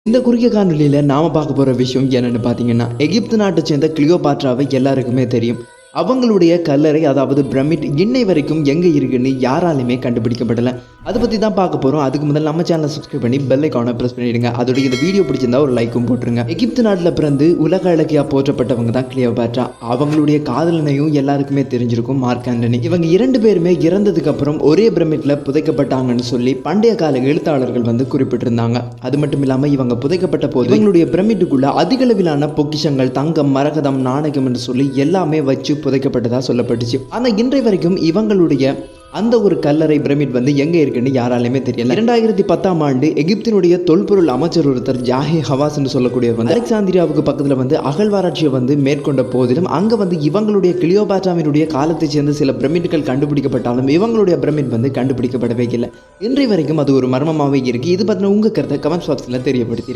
இந்த குறுகிய காணொலியில நாம பார்க்க போற விஷயம் என்னன்னு பார்த்தீங்கன்னா, எகிப்து நாட்டை சேர்ந்த கிளியோபாட்ராவை எல்லாருக்குமே தெரியும். அவங்களுடைய கல்லறை அதாவது பிரமிட் இன்னை வரைக்கும் எங்க இருக்குன்னு யாராலுமே கண்டுபிடிக்கப்படல. அதை பத்தி தான் பார்க்க போறோம். அதுக்கு முதல்ல நம்ம சேனலை சப்ஸ்கிரைப் பண்ணி பெல் ஐகானை பிரஸ் பண்ணிடுங்க. அதோட இந்த வீடியோ பிடிச்சிருந்தா ஒரு லைக்கும் போட்டுருங்க. எகிப்து நாட்டில் பிறந்து உலக அழகியா போற்றப்பட்டவங்க தான் கிளியோபாட்ரா. அவங்களுடைய காதலனையும் எல்லாருக்குமே தெரிஞ்சிருக்கும், மார்க் ஆண்டனி. இவங்க 2 பேருமே இறந்ததுக்கு அப்புறம் ஒரே பிரமிட்ல புதைக்கப்பட்டாங்கன்னு சொல்லி பண்டைய கால எழுத்தாளர்கள் குறிப்பிட்டிருந்தாங்க. அது மட்டும் இல்லாம இவங்க புதைக்கப்பட்ட போது இவங்களுடைய பிரமிட்டுக்குள்ள அதிக அளவிலான பொக்கிஷங்கள், தங்கம், மரகதம், நாணயம் என்று சொல்லி எல்லாமே வச்சு புதைக்கப்பட்டதா சொல்லப்பட்டுச்சு. ஆனா இன்றை வரைக்கும் இவங்களுடைய அந்த ஒரு கல்லறை பிரமிட் எங்க இருக்குன்னு யாராலுமே தெரியல. 2010ஆம் ஆண்டு எகிப்தினுடைய தொல்பொருள் அமைச்சர் ஒருத்தர் ஜாஹே ஹவாஸ் என்று சொல்லக்கூடியவர் அலெக்சாந்திரியாவுக்கு பக்கத்துல அகழ்வாராய்ச்சியை மேற்கொண்ட போதிலும் அங்க இவங்களுடைய கிளியோபாட்ராவினுடைய காலத்தை சேர்ந்த சில பிரமிட்டுகள் கண்டுபிடிக்கப்பட்டாலும் இவங்களுடைய பிரமிட் கண்டுபிடிக்கப்படவே இல்லை. இன்றை வரைக்கும் அது ஒரு மர்மமாவே இருக்கு. இது பத்தின உங்க கருத்தை கமெண்ட் பாக்ஸ்ல தெரியப்படுத்தி